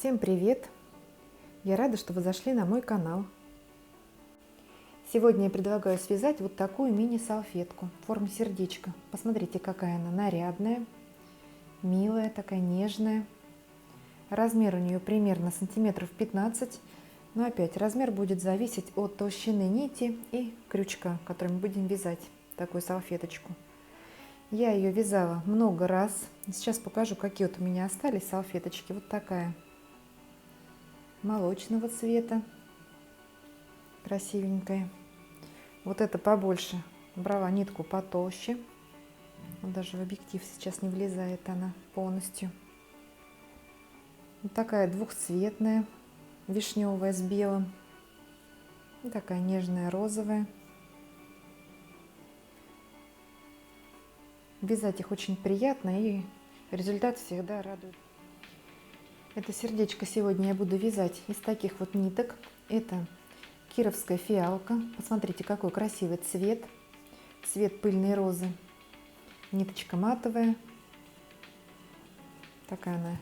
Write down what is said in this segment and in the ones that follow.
Всем привет! Я рада, что вы зашли на мой канал. Сегодня я предлагаю связать вот такую мини-салфетку в форме сердечка. Посмотрите, какая она нарядная, милая, такая нежная. Размер у нее примерно сантиметров 15, но опять размер будет зависеть от толщины нити и крючка, которым мы будем вязать такую салфеточку. Я ее вязала много раз. Сейчас покажу, какие вот у меня остались салфеточки. Вот такая молочного цвета, красивенькая. Вот это побольше. Брала нитку потолще. Вот даже в объектив сейчас не влезает она полностью. Вот такая двухцветная, вишневая с белым. И такая нежная розовая. Вязать их очень приятно, и результат всегда радует. Это сердечко сегодня я буду вязать из таких вот ниток. Это кировская фиалка. Посмотрите, какой красивый цвет. Цвет пыльной розы. Ниточка матовая. Такая она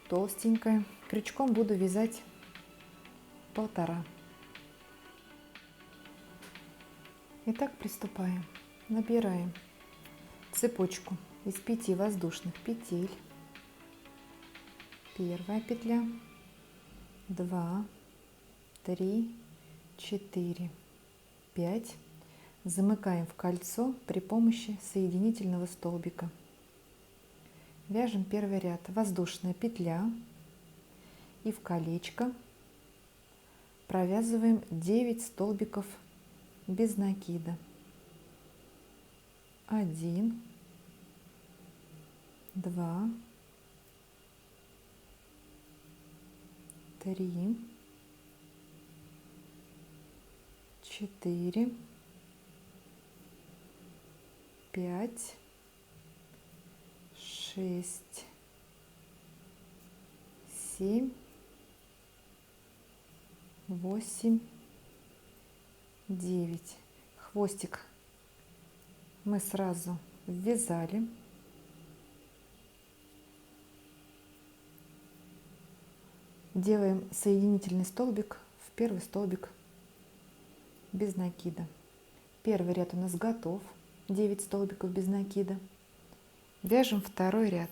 толстенькая. Крючком буду вязать 1,5. Итак, приступаем. Набираем цепочку из 5 воздушных петель. Первая петля, 2, 3, 4, 5. Замыкаем в кольцо при помощи соединительного столбика. Вяжем первый ряд. Воздушная петля и в колечко провязываем 9 столбиков без накида. 1, 2, 3, 4, 5, 6, 7, 8, 9. Хвостик мы сразу ввязали. Делаем соединительный столбик в первый столбик без накида. Первый ряд у нас готов. 9 столбиков без накида. Вяжем второй ряд.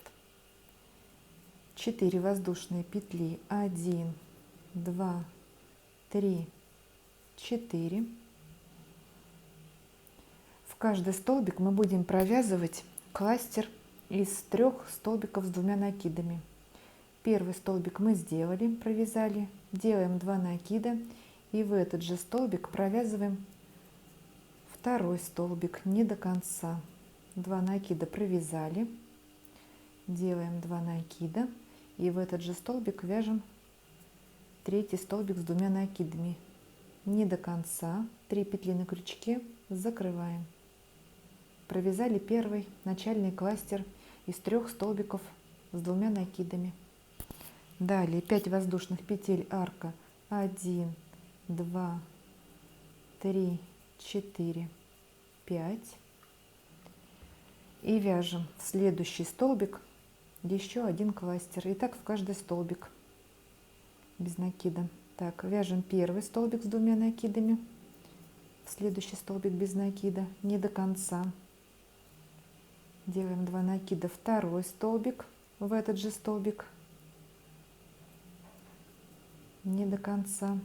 4 воздушные петли. 1, 2, 3, 4. В каждый столбик мы будем провязывать кластер из 3 столбиков с 2 накидами. Первый столбик мы сделали, провязали, делаем 2 накида и в этот же столбик провязываем второй столбик не до конца. 2 накида провязали, делаем 2 накида и в этот же столбик вяжем третий столбик с 2 накидами не до конца. 3 петли на крючке, закрываем. Провязали первый начальный кластер из 3 столбиков с 2 накидами. Далее 5 воздушных петель арка. 1, 2, 3, 4, 5. И вяжем в следующий столбик еще один кластер. И так в каждый столбик без накида. Так, вяжем первый столбик с 2 накидами. В следующий столбик без накида не до конца. Делаем 2 накида, второй столбик в этот же столбик не до конца.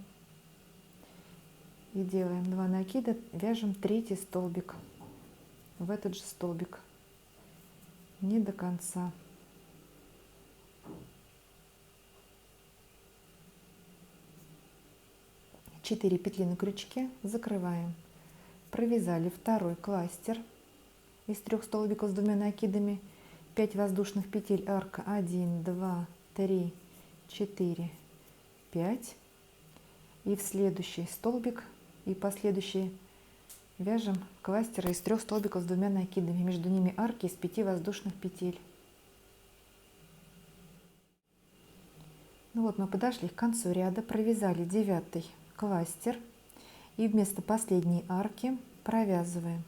И делаем 2 накида, вяжем третий столбик в этот же столбик не до конца. Четыре петли на крючке, закрываем. Провязали второй кластер из 3 столбиков с 2 накидами. 5 воздушных петель арка. 1, 2, 3, 4, 5. И в следующий столбик и последующие вяжем кластеры из 3 столбиков с 2 накидами. Между ними арки из 5 воздушных петель. Ну вот мы подошли к концу ряда, провязали 9 кластер и вместо последней арки провязываем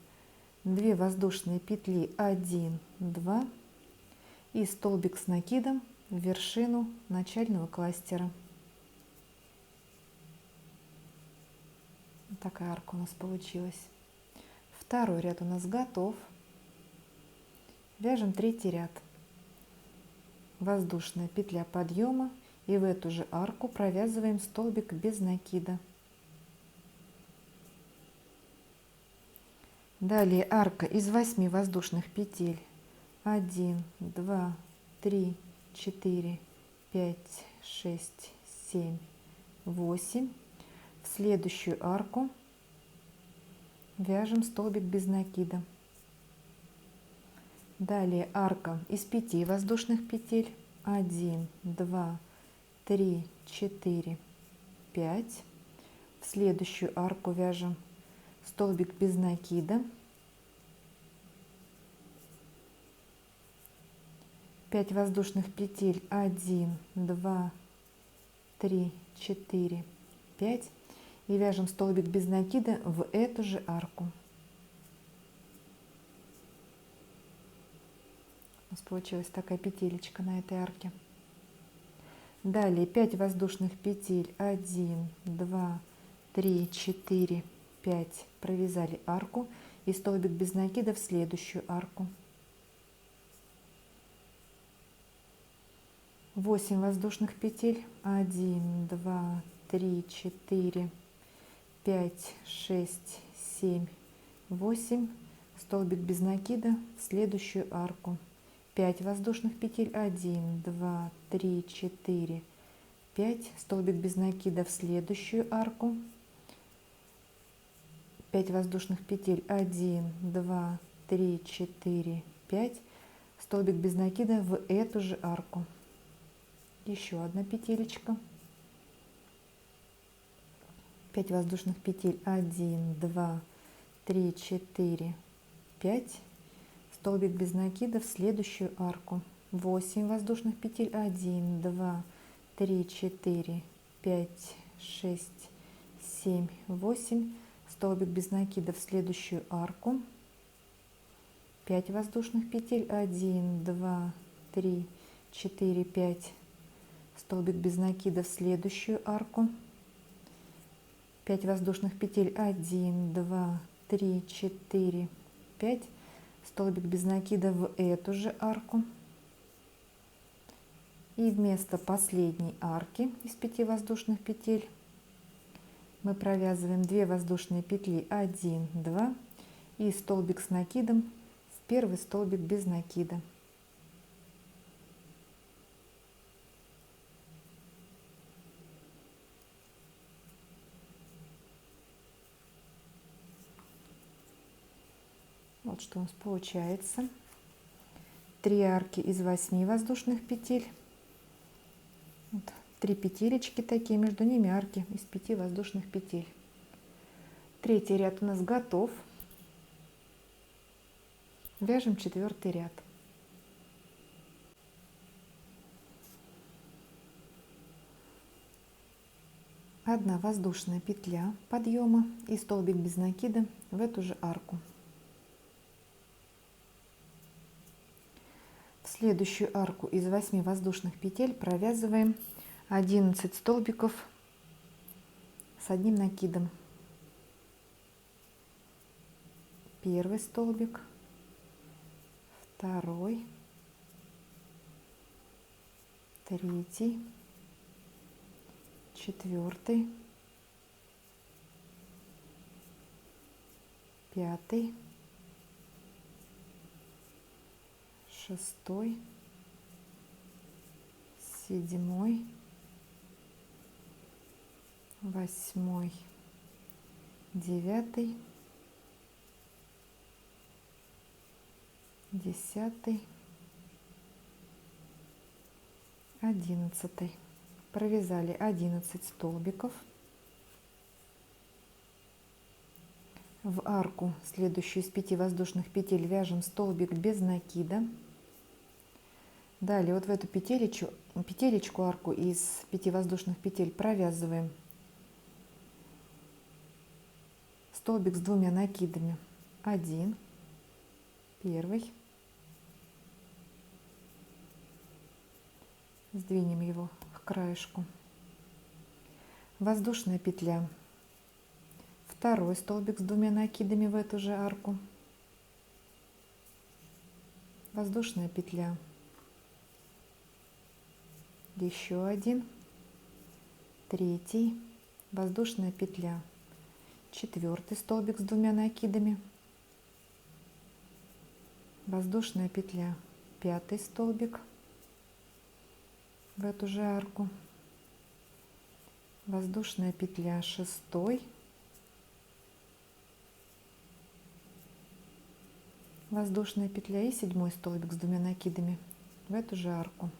2 воздушные петли 1, 2 и столбик с накидом в вершину начального кластера. Вот такая арка у нас получилась. Второй ряд у нас готов. Вяжем третий ряд. Воздушная петля подъема, и в эту же арку провязываем столбик без накида. Далее арка из 8 воздушных петель. 1, 2, 3, 4, 5, 6, 7, 8. В следующую арку вяжем столбик без накида. Далее арка из 5 воздушных петель. 1, 2, 3, 4, 5. В следующую арку вяжем столбик без накида. 5 воздушных петель. 1, 2, 3, 4, 5. И вяжем столбик без накида в эту же арку. У нас получилась такая петелечка на этой арке. Далее 5 воздушных петель. 1, 2, 3, 4, 5. Провязали арку и столбик без накида в следующую арку. 8 воздушных петель. 1, 2, 3, 4, 5, 6, 7, 8. Столбик без накида в следующую арку. 5 воздушных петель. 1, 2, 3, 4, 5. Столбик без накида в следующую арку. 5 воздушных петель. 1, 2, 3, 4, 5. Столбик без накида в эту же арку. Еще одна петелечка. 5 воздушных петель. 1, 2, 3, 4, 5. Столбик без накида в следующую арку. 8 воздушных петель. 1, 2, 3, 4, 5, 6, 7, 8. Столбик без накида в следующую арку. 5 воздушных петель. 1, 2, 3, 4, 5. Столбик без накида в следующую арку. 5 воздушных петель. 1, 2, 3, 4, 5. Столбик без накида в эту же арку. И вместо последней арки из 5 воздушных петель мы провязываем 2 воздушные петли. 1, 2 и столбик с накидом в первый столбик без накида. Вот что у нас получается. 3 арки из 8 воздушных петель. Вот, 3 петелечки такие, между ними арки из 5 воздушных петель. Третий ряд у нас готов. Вяжем четвертый ряд. Одна воздушная петля подъема и столбик без накида в эту же арку. В следующую арку из 8 воздушных петель провязываем 11 столбиков с одним накидом. Первый столбик, второй, третий, четвертый, пятый, шестой, седьмой, восьмой, девятый, 10, 11. Провязали 11 столбиков. В арку, следующую из 5 воздушных петель, вяжем столбик без накида. Далее вот в эту петелечку арку из 5 воздушных петель провязываем столбик с 2 накидами. 1, первый, Сдвинем его к краешку. Воздушная петля. Второй столбик с 2 накидами в эту же арку. Воздушная петля. Еще один. Третий. Воздушная петля. Четвертый столбик с 2 накидами. Воздушная петля. Пятый столбик в эту же арку. Воздушная петля. Шестой. Воздушная петля и 7 столбик с 2 накидами в эту же арку.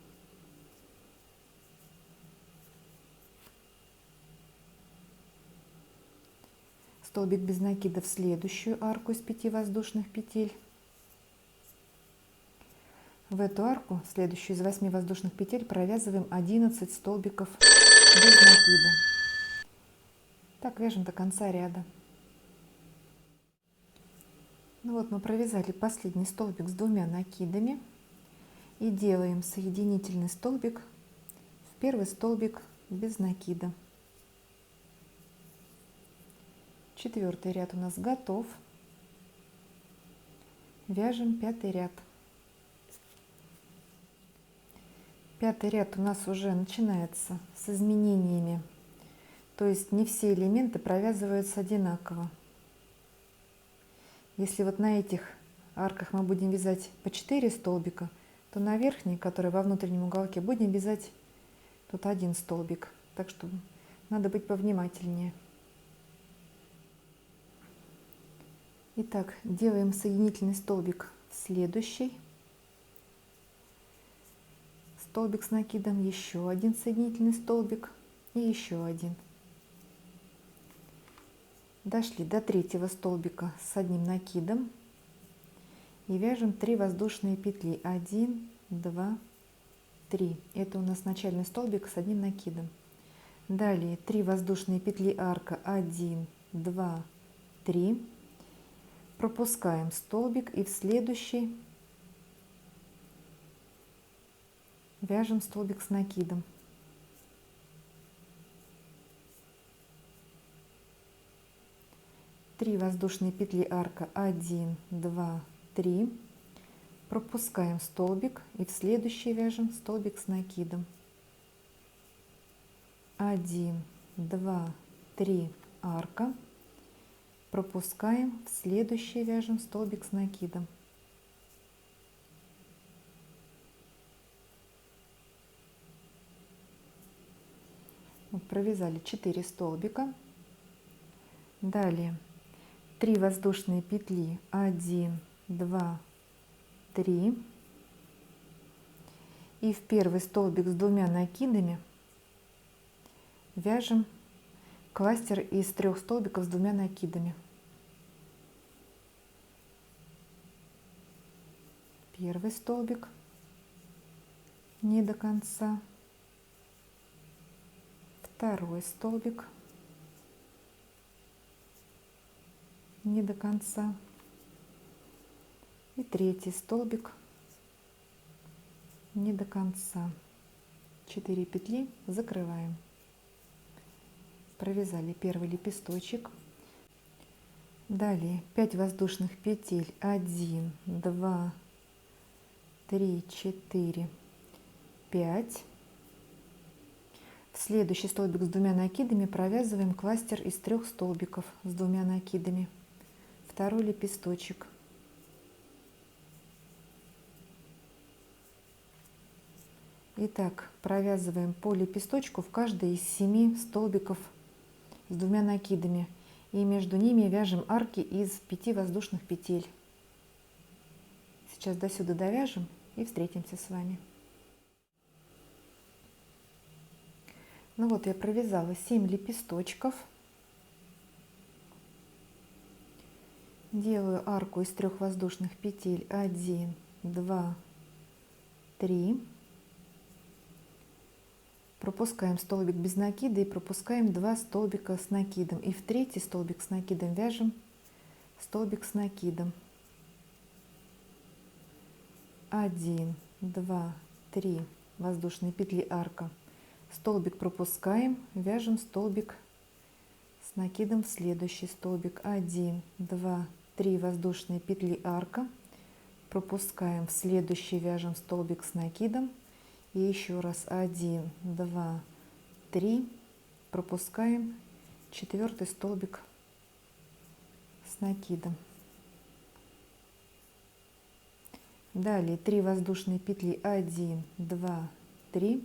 Столбик без накида в следующую арку из 5 воздушных петель. В эту арку, следующую из 8 воздушных петель, провязываем 11 столбиков без накида. Так вяжем до конца ряда. Ну вот мы провязали последний столбик с 2 накидами и делаем соединительный столбик в первый столбик без накида. 4-й ряд у нас готов. Вяжем 5-й ряд. 5-й ряд у нас уже начинается с изменениями, то есть не все элементы провязываются одинаково. Если вот на этих арках мы будем вязать по 4 столбика, то на верхней, которая во внутреннем уголке, будем вязать тут 1 столбик. Так что надо быть повнимательнее. Итак, делаем соединительный столбик в следующий. Столбик с накидом, еще 1 соединительный столбик и еще 1. Дошли до 3-го столбика с 1 накидом и вяжем 3 воздушные петли. 1, 2, 3. Это у нас начальный столбик с 1 накидом. Далее 3 воздушные петли арка. 1, 2, 3. Пропускаем столбик и в следующий вяжем столбик с накидом. Три воздушные петли арка. 1, 2, 3. Пропускаем столбик и в следующий вяжем столбик с накидом. 1, 2, 3 арка. Пропускаем, в следующий вяжем столбик с накидом. Вот провязали 4 столбика. Далее 3 воздушные петли. 1, 2, 3. И в первый столбик с 2 накидами вяжем кластер из 3 столбиков с 2 накидами. Первый столбик не до конца, второй столбик не до конца и третий столбик не до конца. 4 петли закрываем. Провязали первый лепесточек. Далее 5 воздушных петель. 1, 2, 3, 4, 5. В следующий столбик с 2 накидами провязываем кластер из 3 столбиков с 2 накидами. Второй лепесточек. Итак, провязываем по лепесточку в каждый из 7 столбиков с 2 накидами. И между ними вяжем арки из 5 воздушных петель. Сейчас до сюда довяжем и встретимся с вами. Ну вот я провязала 7 лепесточков. Делаю арку из 3 воздушных петель. 1, 2, 3. Пропускаем столбик без накида и пропускаем 2 столбика с накидом. И в третий столбик с накидом вяжем столбик с накидом. 1, 2, 3, воздушные петли арка. Столбик пропускаем, вяжем столбик с накидом в следующий столбик. 1, 2, 3 воздушные петли арка. Пропускаем в следующий, вяжем столбик с накидом. И еще раз 1, 2, 3. Пропускаем 4 столбик с накидом. Далее 3 воздушные петли 1, 2, 3.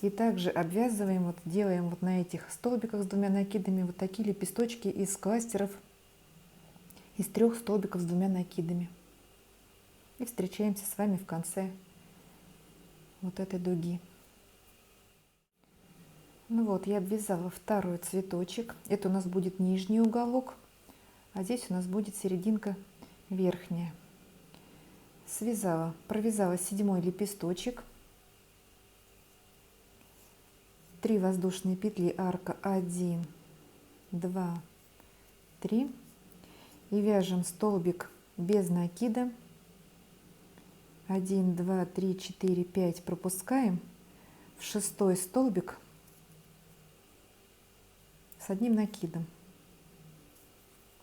И также обвязываем, вот делаем вот на этих столбиках с двумя накидами вот такие лепесточки из кластеров, из 3 столбиков с двумя накидами. И встречаемся с вами в конце вот этой дуги. Ну вот, я обвязала второй цветочек. Это у нас будет нижний уголок, а здесь у нас будет серединка верхняя. Связала, провязала 7 лепесточек. 3 воздушные петли арка 1, 2, 3. И вяжем столбик без накида. 1, 2, 3, 4, 5. Пропускаем в 6 столбик с одним накидом.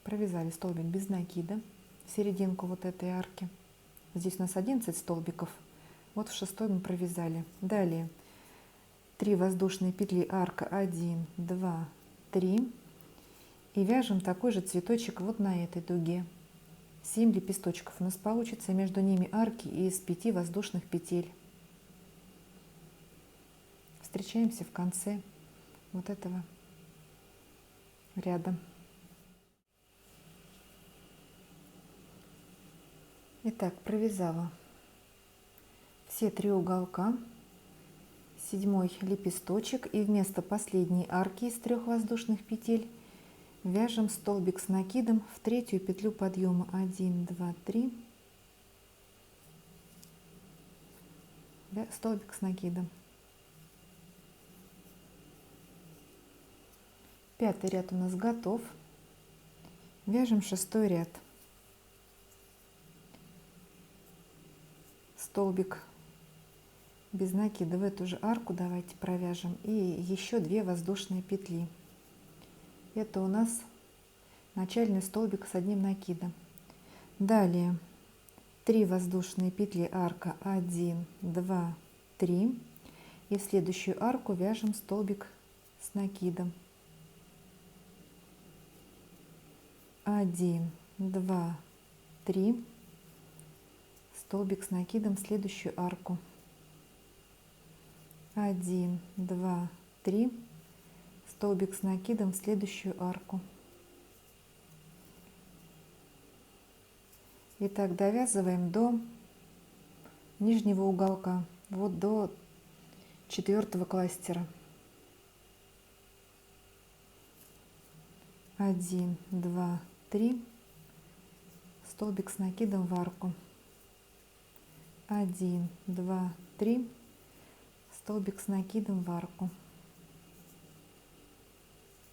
Провязали столбик без накида в серединку вот этой арки. Здесь у нас 11 столбиков. Вот в 6 мы провязали. Далее 3 воздушные петли арка 1, 2, 3. И вяжем такой же цветочек вот на этой дуге. 7 лепесточков у нас получится, между ними арки из 5 воздушных петель. Встречаемся в конце вот этого ряда. Итак, провязала все 3 уголка. 7 лепесточек, и вместо последней арки из 3 воздушных петель вяжем столбик с накидом в 3 петлю подъема. 1, 2, 3. Столбик с накидом. 5 ряд у нас готов. Вяжем 6 ряд. Столбик без накида в эту же арку давайте провяжем, и еще 2 воздушные петли. Это у нас начальный столбик с одним накидом. Далее 3 воздушные петли арка 1, 2, 3. И в следующую арку вяжем столбик с накидом. 1, 2, 3. Столбик с накидом в следующую арку. 1, 2, 3. Столбик с накидом в следующую арку. Итак, довязываем до нижнего уголка, вот до 4 кластера. 1, 2, 3. Столбик с накидом в арку. 1, 2, 3. Столбик с накидом в арку.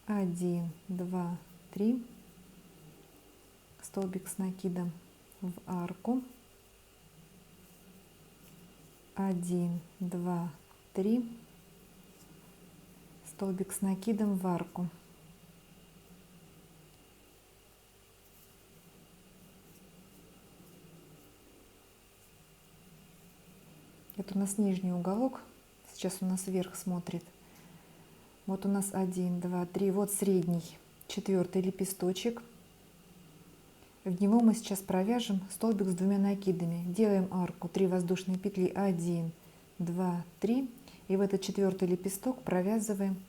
1, 2, 3. Столбик с накидом в арку. 1, 2, 3. Столбик с накидом в арку. Это у нас нижний уголок. Сейчас у нас вверх смотрит. Вот у нас 1, 2, 3. Вот средний 4 лепесточек. В него мы сейчас провяжем столбик с 2 накидами. Делаем арку 3 воздушные петли. 1, 2, 3. И в этот 4 лепесток провязываем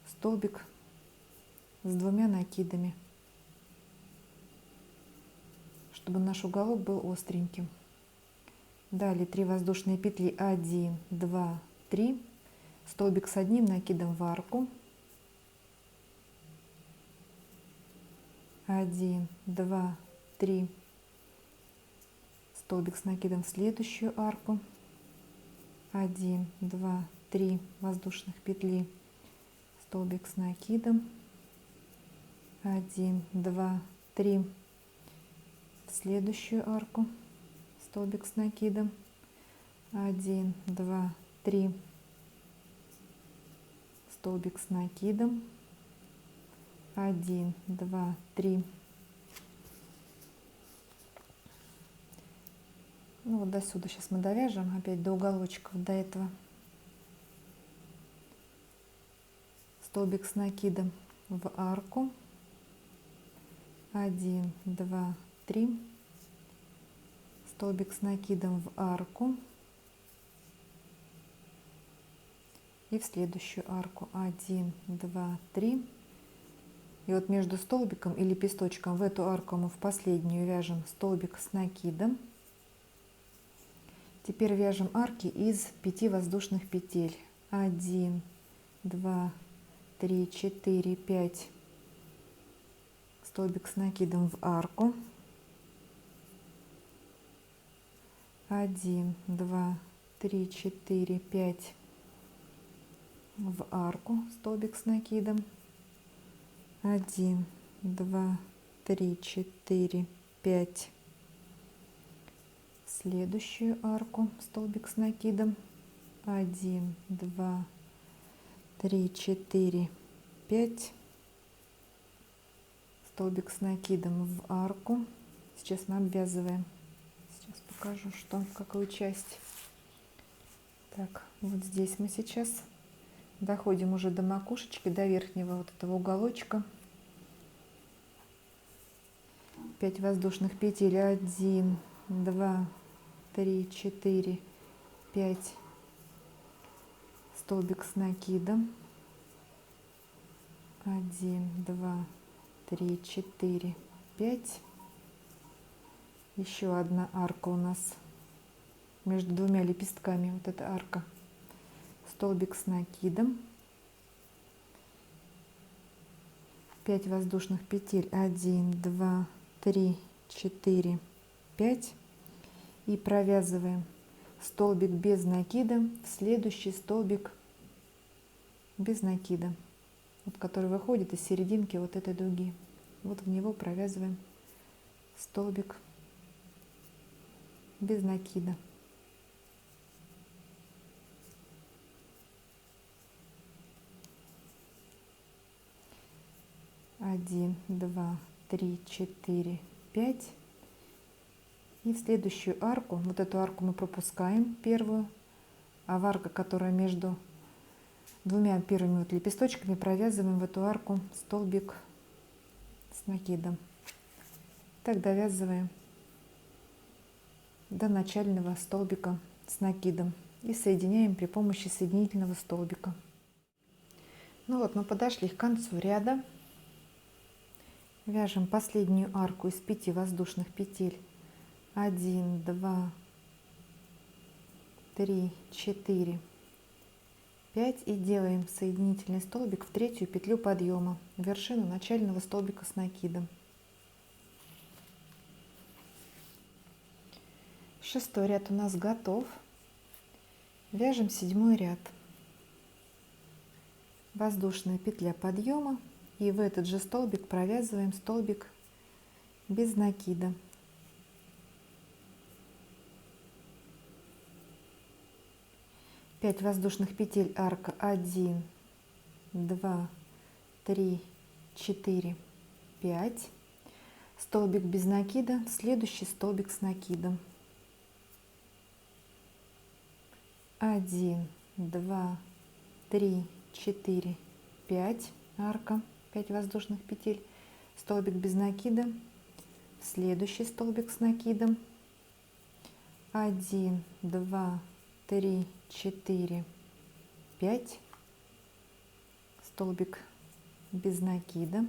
столбик с 2 накидами, чтобы наш уголок был остреньким. Далее 3 воздушные петли. 1, 2, 3. Столбик с одним накидом в арку. 1, 2, 3. Столбик с накидом в следующую арку. 1, 2, 3 воздушных петли. Столбик с накидом. 1, 2, 3. В следующую арку. Столбик с накидом. 1, 2, 3, столбик с накидом, 1, 2, 3. Ну вот до сюда сейчас мы довяжем, опять до уголочков, до этого. Столбик с накидом в арку, 1, 2, 3, столбик с накидом в арку и в следующую арку 1, 2, 3. И вот между столбиком и лепесточком в эту арку мы в последнюю вяжем столбик с накидом. Теперь вяжем арки из 5 воздушных петель. 1, 2, 3, 4, 5. Столбик с накидом в арку. 1, 2, 3, 4, 5. В арку столбик с накидом. 1, 2, 3, 4, 5. Следующую арку столбик с накидом. 1, 2, 3, 4, 5. Столбик с накидом в арку. Сейчас мы обвязываем. Сейчас покажу, что, в какую часть. Так, вот здесь мы сейчас доходим уже до макушечки, до верхнего вот этого уголочка. 5 воздушных петель. 1, 2, 3, 4, 5. Столбик с накидом. 1, 2, 3, 4, 5. Еще одна арка у нас между двумя лепестками. Вот эта арка. Столбик с накидом. 5 воздушных петель. 1, 2, 3, 4, 5. И провязываем столбик без накида в следующий столбик без накида, вот который выходит из серединки вот этой дуги. Вот в него провязываем столбик без накида. Один, два, три, 4, 5. И в следующую арку, вот эту арку мы пропускаем первую, а в арку, которая между двумя первыми вот лепесточками, провязываем в эту арку столбик с накидом. Так довязываем до начального столбика с накидом и соединяем при помощи соединительного столбика. Ну вот, мы подошли к концу ряда. Вяжем последнюю арку из 5 воздушных петель. 1, 2, 3, 4, 5 и делаем соединительный столбик в третью петлю подъема, в вершину начального столбика с накидом. Шестой ряд у нас готов. Вяжем 7 ряд. Воздушная петля подъема и в этот же столбик провязываем столбик без накида. 5 воздушных петель, арка 1, 2, 3, 4, 5. Столбик без накида, следующий столбик с накидом. 1, 2, 3, 4, 5. Арка, 5 воздушных петель. Столбик без накида, следующий столбик с накидом. 1, 2, 3, 4, 5. Столбик без накида.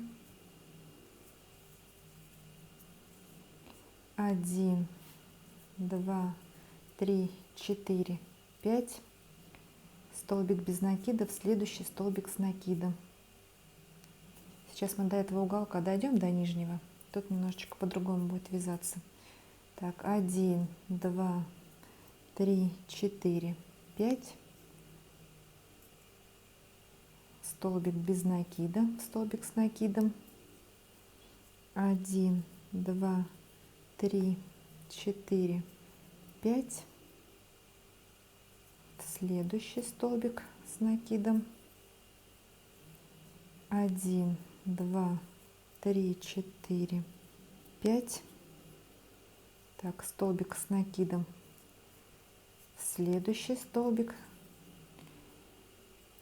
1, 2, 3, 4, 5. Столбик без накида в следующий столбик с накидом. Сейчас мы до этого уголка дойдем, до нижнего. Тут немножечко по-другому будет вязаться. Так, 1, 2, 3, 4, 5. Столбик без накида, столбик с накидом. 1, 2, 3, 4, 5. следующий столбик с накидом. 1, 2, 3, 4, 5. Так, столбик с накидом. Следующий столбик.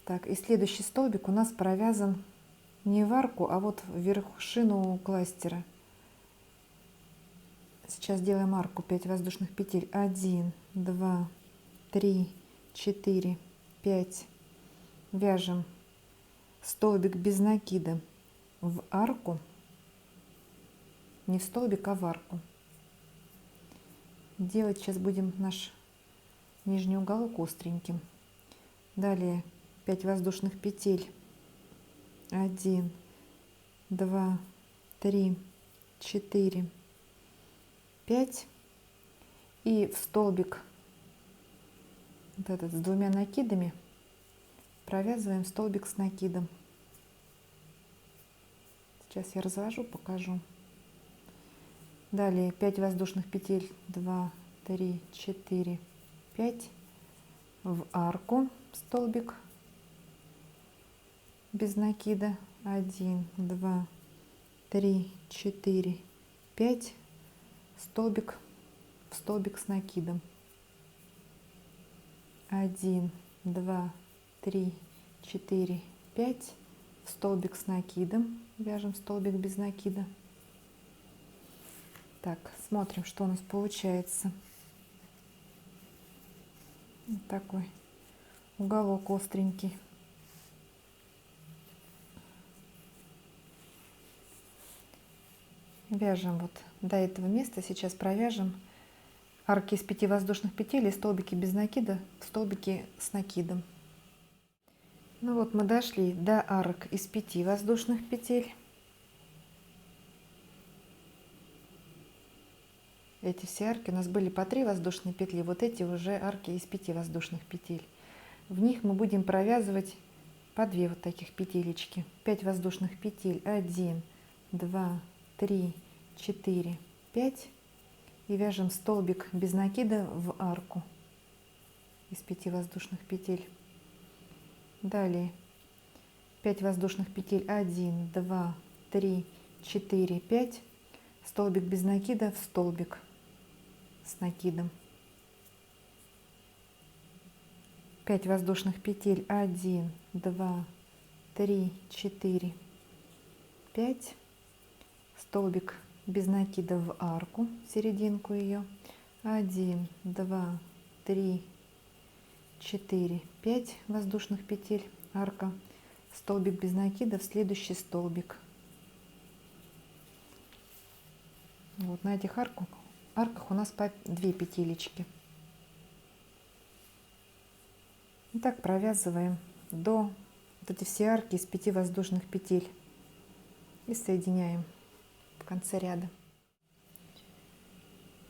Так, и следующий столбик у нас провязан не в арку, а вот в вершину кластера. Сейчас делаем арку, 5 воздушных петель. 1, 2, 3, 4, 5. Вяжем столбик без накида в арку, не в столбик, а в арку. Делать сейчас будем наш нижний уголок остреньким. Далее 5 воздушных петель. 1, 2, 3, 4, 5. И в столбик вот этот с двумя накидами провязываем столбик с накидом. Сейчас я развожу, покажу. Далее 5 воздушных петель. 2, 3, 4, 5. В арку столбик без накида. 1, 2, 3, 4, 5. Столбик в столбик с накидом. 1, 2, 3, 4, 5. В столбик с накидом. Вяжем столбик без накида. Так, смотрим, что у нас получается. Вот такой уголок остренький. Вяжем вот до этого места. Сейчас провяжем арки из 5 воздушных петель и столбики без накида в столбики с накидом. Ну вот мы дошли до арок из 5 воздушных петель. Эти все арки у нас были по 3 воздушные петли, вот эти уже арки из 5 воздушных петель. В них мы будем провязывать по 2 вот таких петелечки. 5 воздушных петель. 1, 2, 3, 4, 5. И вяжем столбик без накида в арку из 5 воздушных петель. Далее 5 воздушных петель. 1, 2, 3, 4, 5. Столбик без накида в столбик с накидом. 5 воздушных петель. 1, 2, 3, 4, 5. Столбик без накида в арку, серединку ее. 1, 2, 3, 4, 5 воздушных петель, арка. Столбик без накида в следующий столбик. Вот на этих арках у нас по 2 петелечки. И так провязываем до вот эти все арки из 5 воздушных петель и соединяем в конце ряда.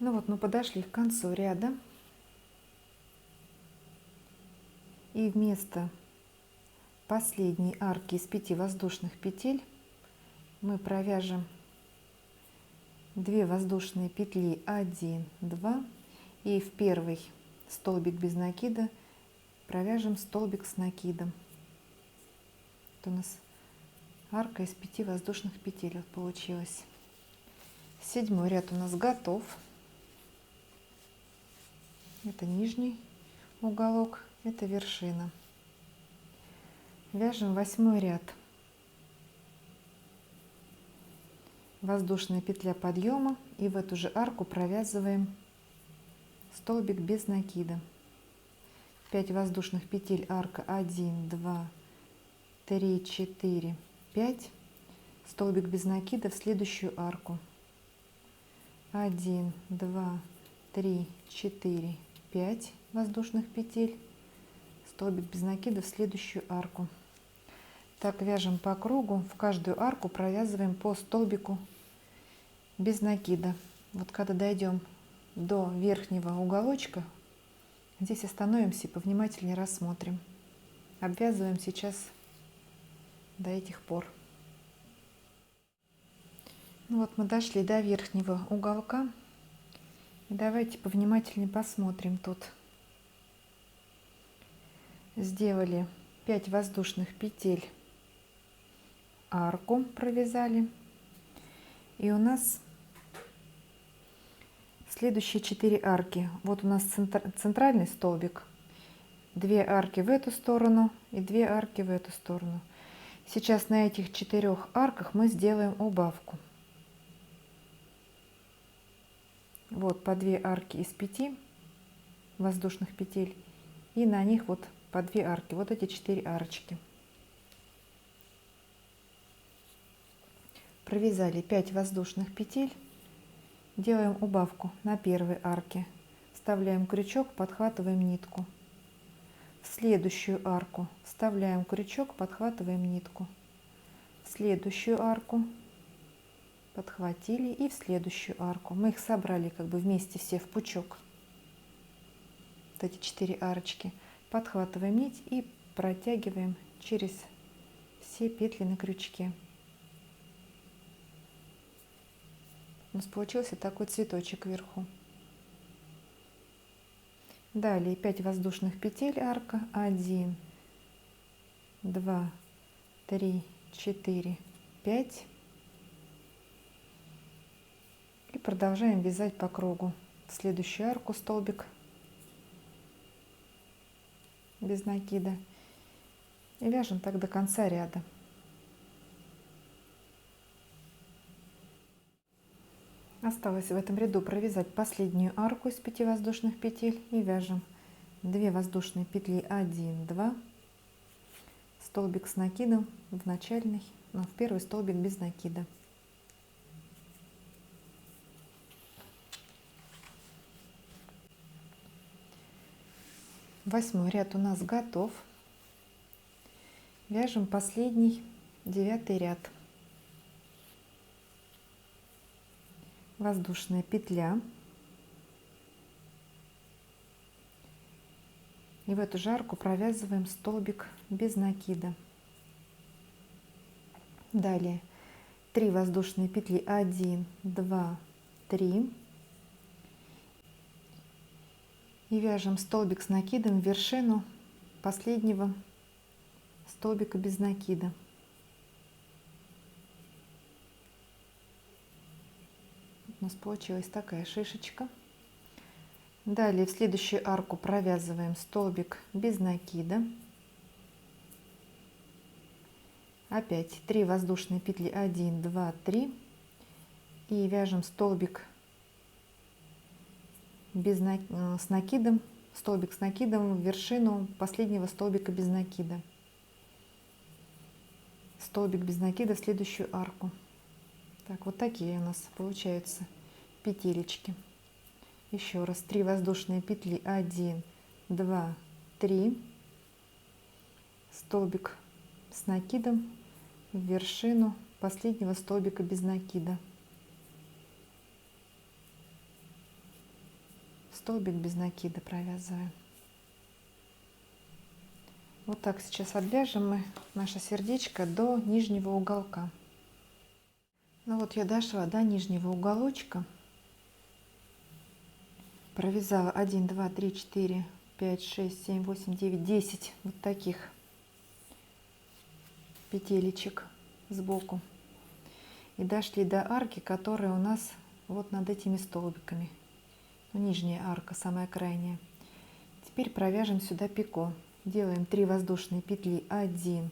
Ну вот мы подошли к концу ряда, и вместо последней арки из 5 воздушных петель мы провяжем 2 воздушные петли. 1, 2, и в первый столбик без накида провяжем столбик с накидом. Это у нас арка из 5 воздушных петель вот получилась. 7-й ряд у нас готов. Это нижний уголок, это вершина. Вяжем 8-й ряд. Воздушная петля подъема, и в эту же арку провязываем столбик без накида. 5 воздушных петель, арка. 1, 2, 3, 4, 5. Столбик без накида в следующую арку. 1, 2, 3, 4, 5 воздушных петель. Столбик без накида в следующую арку. Так вяжем по кругу. В каждую арку провязываем по столбику без накида. Вот когда дойдем до верхнего уголочка, здесь остановимся и повнимательнее рассмотрим. Обвязываем сейчас до этих пор. Ну вот мы дошли до верхнего уголка. И давайте повнимательнее посмотрим тут. сделали 5 воздушных петель, арку провязали, и у нас следующие 4 арки. Вот у нас центральный столбик, 2 арки в эту сторону и 2 арки в эту сторону. Сейчас на этих 4 арках мы сделаем убавку. Вот по 2 арки из 5 воздушных петель, и на них вот по 2 арки, вот эти 4 арочки. Провязали 5 воздушных петель, делаем убавку на первой арке, вставляем крючок, подхватываем нитку. В следующую арку вставляем крючок, подхватываем нитку. В следующую арку подхватили, и в следующую арку. Мы их собрали как бы вместе все в пучок. Вот эти 4 арочки. Подхватываем нить и протягиваем через все петли на крючке. У нас получился такой цветочек вверху. Далее 5 воздушных петель арка. 1, 2, 3, 4, 5. И продолжаем вязать по кругу. В следующую арку столбик без накида. И вяжем так до конца ряда. Осталось в этом ряду провязать последнюю арку из 5 воздушных петель и вяжем 2 воздушные петли, 1, 2, столбик с накидом в начальный, но в первый столбик без накида. Восьмой ряд у нас готов. Вяжем последний 9 ряд. Воздушная петля, и в эту же арку провязываем столбик без накида. Далее 3 воздушные петли, 1, 2, 3, и вяжем столбик с накидом в вершину последнего столбика без накида. У нас получилась такая шишечка. Далее в следующую арку провязываем столбик без накида. Опять 3 воздушные петли, 1, 2, 3, и вяжем столбик с накидом, столбик с накидом в вершину последнего столбика без накида. Столбик без накида в следующую арку. Так, вот такие у нас получаются петелечки. Еще раз 3 воздушные петли, 1, 2, 3, столбик с накидом в вершину последнего столбика без накида. Столбик без накида провязываем. Вот так сейчас обвяжем мы наше сердечко до нижнего уголка. Ну вот я дошла до нижнего уголочка, провязала 1, 2, 3, 4, 5, 6, 7, 8, 9, 10 вот таких петелечек сбоку, и дошли до арки, которая у нас вот над этими столбиками. Ну, нижняя арка, самая крайняя. Теперь провяжем сюда пико. Делаем 3 воздушные петли, 1,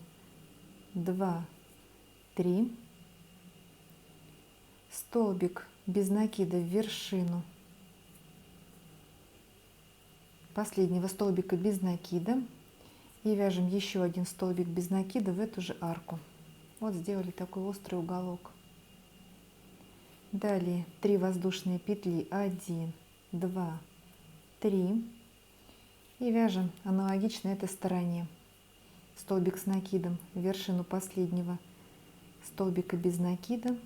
2, 3, столбик без накида в вершину последнего столбика без накида, и вяжем еще один столбик без накида в эту же арку. Вот сделали такой острый уголок. Далее 3 воздушные петли, 1, 2, 3, и вяжем аналогично этой стороне. Столбик с накидом в вершину последнего столбика без накида,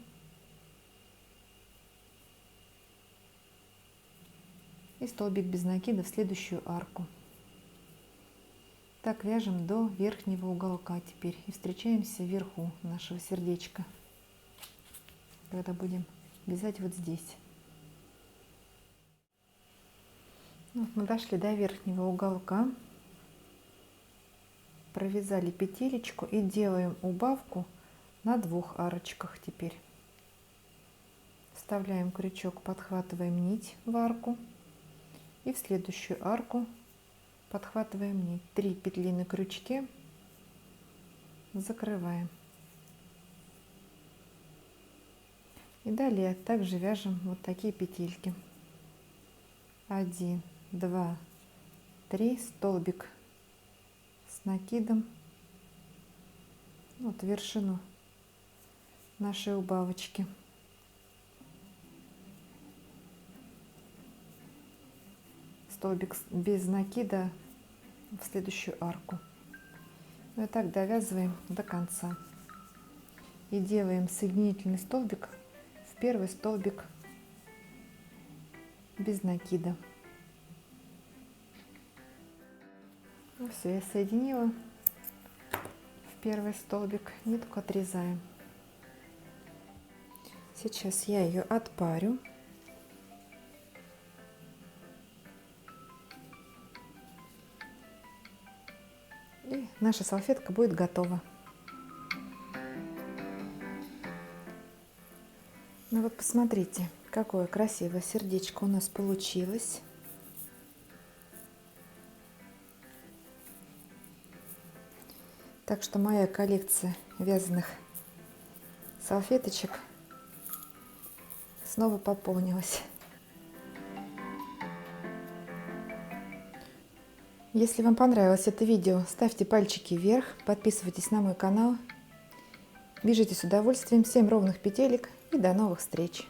и столбик без накида в следующую арку. Так вяжем до верхнего уголка теперь и встречаемся вверху нашего сердечка, когда будем вязать вот здесь. Вот мы дошли до верхнего уголка. провязали петелечку и делаем убавку на 2 арочках теперь. Вставляем крючок, подхватываем нить в арку и в следующую арку подхватываем нить. 3 петли на крючке, закрываем. И далее также вяжем вот такие петельки. 1, 2, 3, столбик с накидом, вот вершину нашей убавочки. Столбик без накида в следующую арку. И так довязываем до конца. И делаем соединительный столбик в первый столбик без накида. Ну все, я соединила в первый столбик, нитку отрезаем. Сейчас я ее отпарю. И наша салфетка будет готова. Ну вот посмотрите, какое красивое сердечко у нас получилось. Так что моя коллекция вязаных салфеточек снова пополнилась. Если вам понравилось это видео, ставьте пальчики вверх, подписывайтесь на мой канал. Вяжите с удовольствием, 7 ровных петелек и до новых встреч!